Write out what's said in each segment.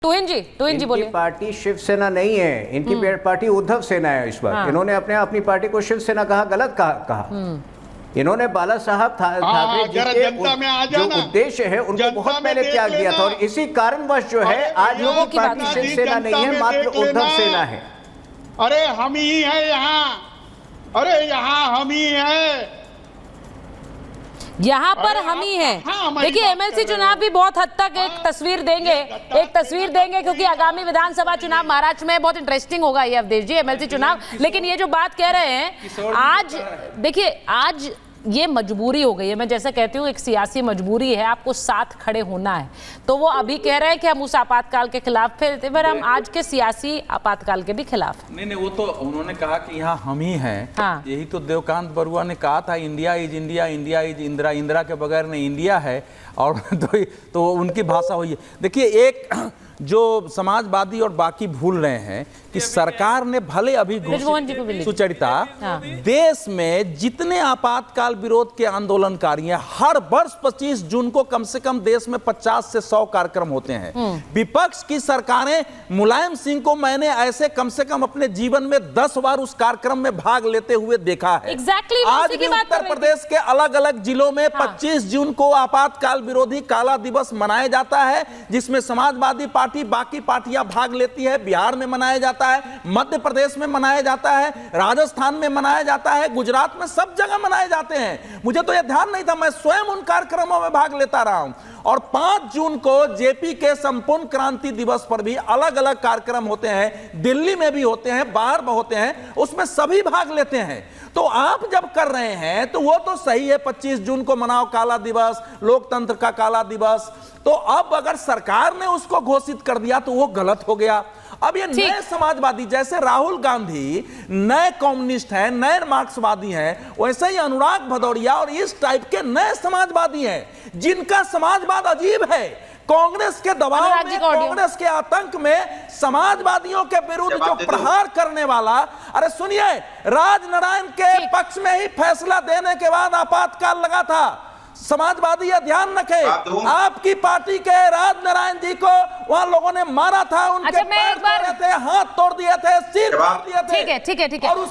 तुहिन जी बोलिए। पार्टी शिवसेना नहीं है, इनकी पार्टी उद्धव सेना है इस बार। इन्होंने अपनी पार्टी को शिवसेना कहा, गलत कहा। इन्होंने बाला साहब ठाकरे जी के जो उद्देश्य है उनको बहुत पहले त्याग दिया था, और इसी कारणवश जो है आज इनकी पार्टी शिवसेना नहीं है, मात्र उद्धव सेना है। अरे हम ही है यहाँ, अरे यहाँ हम ही है, यहाँ पर हम ही हैं। देखिए एमएलसी चुनाव भी बहुत हद तक एक तस्वीर देंगे क्योंकि आगामी विधानसभा चुनाव महाराष्ट्र में बहुत इंटरेस्टिंग होगा ये अवधेश जी, एमएलसी चुनाव। लेकिन ये जो बात कह रहे हैं आज, देखिए आज ये मजबूरी हो गई है, मैं जैसा कहती हूँ एक सियासी मजबूरी है, आपको साथ खड़े होना है। तो वो अभी कह रहे हैं कि हम उस आपातकाल के खिलाफ, फिर हम आज के सियासी आपातकाल के भी खिलाफ। नहीं, वो तो उन्होंने कहा कि यहाँ हम ही हैं। हाँ। यही तो देवकांत बरुआ ने कहा था, India is India, India is Indira, Indira के बगैर नहीं इंडिया है। और तो उनकी भाषा हुई है। देखिए एक जो समाजवादी और बाकी भूल रहे हैं कि सरकार ने भले अभी सुचरिता देश में जितने आपातकाल विरोध के आंदोलनकारी हैं, हर वर्ष 25 जून को कम से कम देश में 50 से 100 कार्यक्रम होते हैं। विपक्ष की सरकारें, मुलायम सिंह को मैंने ऐसे कम से कम अपने जीवन में 10 बार उस कार्यक्रम में भाग लेते हुए देखा है। आज भी उत्तर प्रदेश के अलग अलग जिलों में 25 जून को आपातकाल विरोधी काला दिवस मनाया जाता है, जिसमें समाजवादी पार्टी बाकी पार्टियां भाग लेती है। बिहार में मनाया जाता है, मध्य प्रदेश में मनाया जाता है, राजस्थान में मनाया जाता है, गुजरात में, सब जगह मनाए जाते हैं। मुझे तो यह ध्यान नहीं था, मैं स्वयं उन कार्यक्रमों में भाग लेता रहा हूं। और 5 जून को जेपी के संपूर्ण क्रांति दिवस पर भी अलग अलग कार्यक्रम होते हैं, दिल्ली में भी होते हैं, बाहर में होते हैं, उसमें सभी भाग लेते हैं। तो आप जब कर रहे हैं तो वो तो सही है, 25 जून को मनाओ काला दिवस, लोकतंत्र का काला दिवस। तो अब अगर सरकार ने उसको घोषित कर दिया तो वो गलत हो गया। अब ये नए समाजवादी, जैसे राहुल गांधी नए कम्युनिस्ट हैं, नए मार्क्सवादी हैं, वैसे ही अनुराग भदौरिया और इस टाइप के नए समाजवादी हैं जिनका समाजवाद अजीब है। कांग्रेस के दबाव में, कांग्रेस के आतंक में समाजवादियों के विरुद्ध जो प्रहार करने वाला, अरे सुनिए, राजनारायण के पक्ष में ही फैसला देने के बाद आपातकाल लगा था। समाजवादी यह ध्यान रखे, आपकी पार्टी के राजनारायण जी को वहां लोगों ने मारा था, उनके पैर तोड़े थे, हाथ तोड़ दिए थे, सिर तोड़ दिए थे। ठीक है।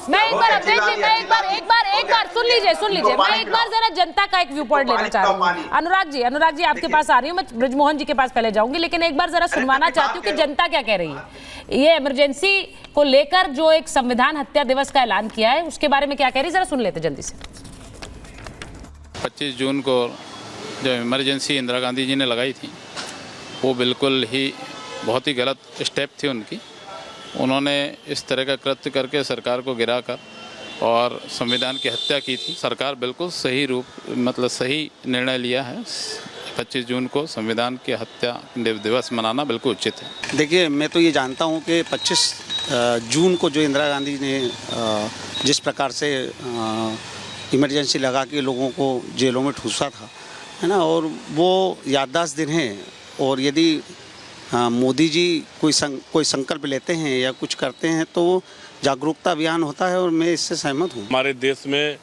मैं एक बार अवधेश जी, मैं एक बार सुन लीजिए। मैं एक बार जरा जनता का एक व्यू पॉइंट लेना चाह रही हूँ। अनुराग जी आपके पास आ रही हूँ, मैं ब्रिजमोहन जी के पास पहले जाऊंगी, लेकिन एक बार जरा सुनवाना चाहती हूँ कि जनता क्या कह रही है। ये इमरजेंसी को लेकर जो एक संविधान हत्या दिवस का ऐलान किया है, उसके बारे में क्या कह रही है, जरा सुन लेते जल्दी से। 25 जून को जो इमरजेंसी इंदिरा गांधी जी ने लगाई थी, वो बिल्कुल ही बहुत ही गलत स्टेप थी उनकी। उन्होंने इस तरह का कृत्य करके सरकार को गिराकर और संविधान की हत्या की थी। सरकार बिल्कुल सही सही निर्णय लिया है। 25 जून को संविधान की हत्या दिवस मनाना बिल्कुल उचित है। देखिए, मैं तो ये जानता हूँ कि 25 जून को जो इंदिरा गांधी ने जिस प्रकार से इमरजेंसी लगा के लोगों को जेलों में ठूसा था, है ना, और वो याददाश्त दिन है। और यदि मोदी जी कोई संकल्प लेते हैं या कुछ करते हैं तो जागरूकता अभियान होता है, और मैं इससे सहमत हूँ। हमारे देश में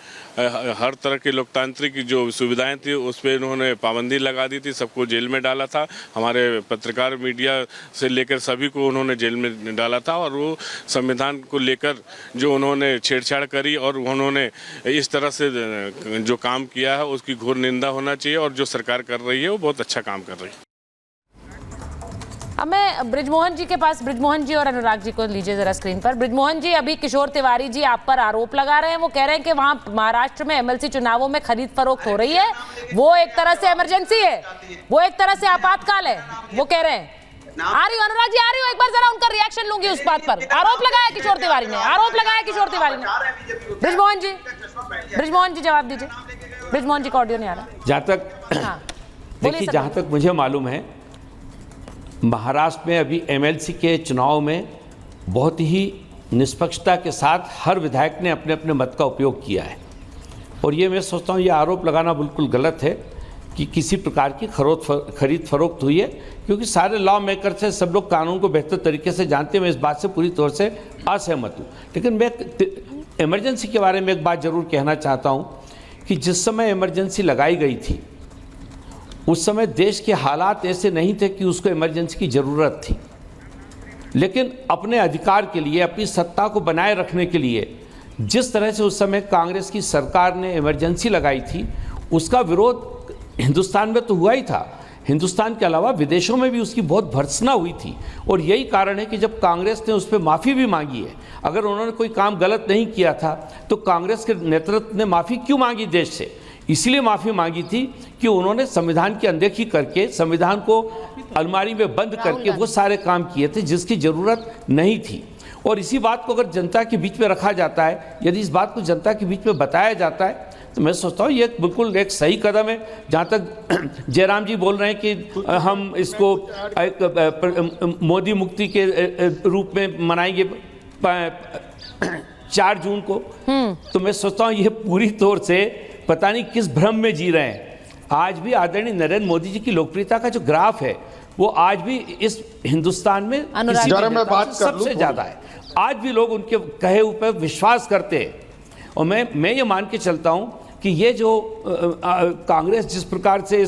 हर तरह की लोकतांत्रिक जो सुविधाएं थी उस पर इन्होंने पाबंदी लगा दी थी, सबको जेल में डाला था। हमारे पत्रकार, मीडिया से लेकर सभी को उन्होंने जेल में डाला था, और वो संविधान को लेकर जो उन्होंने छेड़छाड़ करी और उन्होंने इस तरह से जो काम किया है उसकी घोर निंदा होना चाहिए। और जो सरकार कर रही है वो बहुत अच्छा काम कर रही है। अब मैं ब्रिजमोहन जी के पास, ब्रिजमोहन जी और अनुराग जी को लीजिए जरा स्क्रीन पर। ब्रिजमोहन जी, अभी किशोर तिवारी जी आप पर आरोप लगा रहे हैं, वो कह रहे हैं कि वहां महाराष्ट्र में एमएलसी चुनावों में खरीद फरोख्त हो रही है, वो एक तरह से इमरजेंसी है, वो एक तरह से आपातकाल है, वो कह रहे हैं। आ रही हूँ अनुराग जी, आ रही हूँ, एक बार जरा उनका रिएक्शन लूंगी उस बात पर। आरोप लगाया किशोर तिवारी ने, ब्रिजमोहन जी जवाब दीजिए। ब्रिजमोहन जी का ऑडियो नहीं आ रहा। जहाँ तक देखिए, जहाँ तक मुझे मालूम है, महाराष्ट्र में अभी एमएलसी के चुनाव में बहुत ही निष्पक्षता के साथ हर विधायक ने अपने अपने मत का उपयोग किया है। और ये मैं सोचता हूँ, ये आरोप लगाना बिल्कुल गलत है कि किसी प्रकार की खरीद फरोख्त हुई है, क्योंकि सारे लॉ मेकर से सब लोग कानून को बेहतर तरीके से जानते हैं। मैं इस बात से पूरी तौर से असहमत हूँ। लेकिन मैं इमरजेंसी के बारे में एक बात जरूर कहना चाहता हूँ कि जिस समय इमरजेंसी लगाई गई थी उस समय देश के हालात ऐसे नहीं थे कि उसको इमरजेंसी की ज़रूरत थी। लेकिन अपने अधिकार के लिए, अपनी सत्ता को बनाए रखने के लिए जिस तरह से उस समय कांग्रेस की सरकार ने इमरजेंसी लगाई थी, उसका विरोध हिंदुस्तान में तो हुआ ही था, हिंदुस्तान के अलावा विदेशों में भी उसकी बहुत भर्त्सना हुई थी। और यही कारण है कि जब कांग्रेस ने उस पर माफ़ी भी मांगी है, अगर उन्होंने कोई काम गलत नहीं किया था तो कांग्रेस के नेतृत्व ने माफ़ी क्यों मांगी देश से? इसलिए माफ़ी मांगी थी कि उन्होंने संविधान की अनदेखी करके, संविधान को अलमारी में बंद करके वो सारे काम किए थे जिसकी ज़रूरत नहीं थी। और इसी बात को अगर जनता के बीच में रखा जाता है, यदि इस बात को जनता के बीच में बताया जाता है, तो मैं सोचता हूँ ये बिल्कुल एक सही कदम है। जहाँ तक जयराम जी बोल रहे हैं कि हम इसको मोदी मुक्ति के रूप में मनाएंगे 4 जून को, तो मैं सोचता हूँ ये पूरी तौर से पता नहीं किस भ्रम में जी रहे हैं। आज भी आदरणीय नरेंद्र मोदी जी की लोकप्रियता का जो ग्राफ है वो आज भी इस हिंदुस्तान में सबसे ज्यादा है। आज भी लोग उनके कहे ऊपर विश्वास करते हैं। और मैं ये मान के चलता हूं कि ये जो कांग्रेस जिस प्रकार से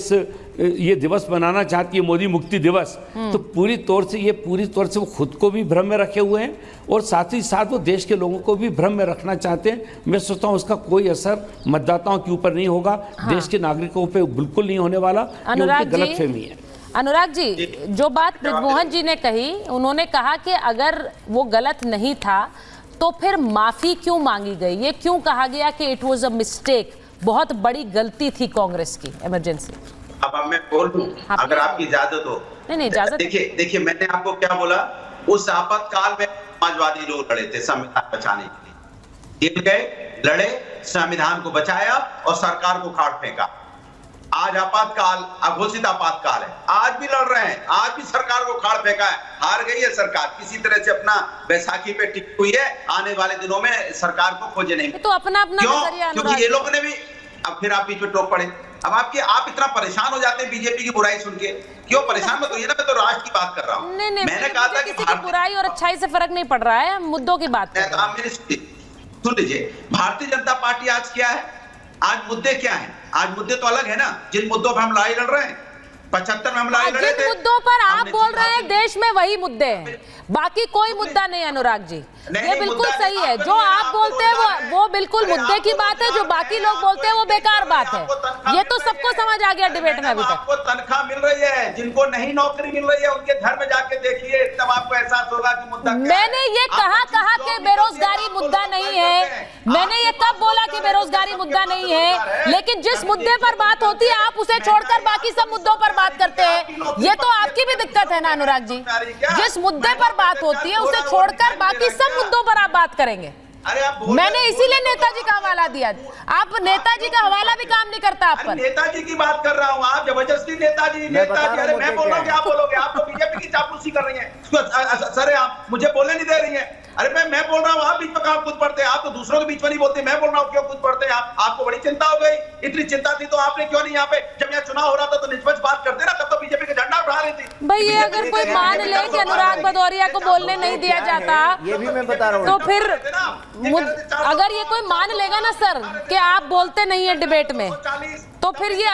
ये दिवस मनाना चाहती है, मोदी मुक्ति दिवस, तो पूरी तौर से वो खुद को भी भ्रम में रखे हुए हैं और साथ ही साथ वो देश के लोगों को भी भ्रम में रखना चाहते हैं। मैं सोचता हूँ उसका कोई असर मतदाताओं के ऊपर नहीं होगा। हाँ। देश के नागरिकों पे बिल्कुल नहीं होने वाला। गलतफहमी है। अनुराग जी, जो बात ब्रिजमोहन जी ने कही, उन्होंने कहा कि अगर वो गलत नहीं था तो फिर माफी क्यों मांगी गई? ये क्यों कहा गया कि इट वाज अ मिस्टेक, बहुत बड़ी गलती थी कांग्रेस की इमरजेंसी? अब मैं बोल दूं अगर आपकी इजाजत हो। नहीं इजाजत। देखिए मैंने आपको क्या बोला, उस आपातकाल में समाजवादी लोग लड़े थे संविधान बचाने के लिए, गए लड़े, संविधान को बचाया और सरकार को खाड़ फेंका। आज आपातकाल, अघोषित आपातकाल है, आज भी लड़ रहे हैं, आज भी सरकार को खाड़ फेंका है। हार गई है सरकार, किसी तरह से अपना बैसाखी पे टिकी हुई है, आने वाले दिनों में सरकार को खोजे नहीं। तो अपना क्यों? क्योंकि ये लोगों ने भी, अब फिर आप बीच में टोक पड़े। अब आप इतना परेशान हो जाते हैं बीजेपी की बुराई सुन के, क्यों परेशान मत होइए ना, मैं तो राष्ट्र की बात कर रहा हूँ। मैंने कहा था कि किसी की बुराई और अच्छाई से फर्क नहीं पड़ रहा है, मुद्दों की बात कर रहे हैं। सुन लीजिए, भारतीय जनता पार्टी आज क्या है, आज मुद्दे क्या हैं? आज मुद्दे तो अलग है ना, जिन मुद्दों पर हम लड़ाई लड़ रहे हैं। 75 में हम लड़ाई लड़े थे। जिन मुद्दों पर आप बोल रहे हैं देश में वही मुद्दे हैं, बाकी कोई मुद्दा नहीं। अनुराग जी, ये बिल्कुल सही है। जो आप बोलते हैं वो बिल्कुल मुद्दे की बात है, जो बाकी लोग बोलते हैं वो बेकार बात है। ये तो सबको समझ आ गया डिबेट में अभी तक। आपको तनख्वाह मिल रही है, जिनको नहीं नौकरी मिल रही है उनके घर में जाके देखिए, तब आपको एहसास होगा कि मुद्दा क्या है। मैंने ये कहा कि बेरोजगारी मुद्दा नहीं है, मैंने ये कब बोला कि बेरोजगारी मुद्दा नहीं है? लेकिन जिस मुद्दे पर बात होती है आप उसे छोड़कर बाकी सब मुद्दों पर बात करते हैं। ये तो आपकी भी दिक्कत है ना अनुराग जी, जिस मुद्दे पर बात होती है उसे छोड़कर बाकी सब मुद्दों पर आप बात करेंगे। मैंने इसीलिए नेताजी का हवाला दिया। आप नेताजी का हवाला भी काम नहीं करता आप पर। नेताजी की बात कर रहा हूँ, आप जबरदस्ती नेताजी। अरे मैं बोल रहा हूँ, क्या बोलोगे? आप तो बीजेपी की चापलूसी कर रही हैं। सर आप मुझे बोलने नहीं दे रही हैं। अरे मैं बोल रहा हूँ, आप बीच में कहाँ कूद पड़ते हैं? आप तो दूसरों के बीच में नहीं बोलते, मैं बोल रहा हूँ क्यों कूद पड़ते हैं आप? आपको बड़ी चिंता हो गई। इतनी चिंता थी तो आपने क्यों नहीं यहाँ पे, जब यहाँ चुनाव हो रहा था तो निष्पक्ष बात करते ना, तब तो बीजेपी का झंडा उठा रही थी। भाई ये अगर कोई मान ले कि अनुराग भदौरिया को बोलने नहीं दिया जाता, ये भी मैं बता रहा हूँ, तो फिर अगर ये कोई मान लेगा ना सर कि आप बोलते नहीं है डिबेट में, तो फिर ये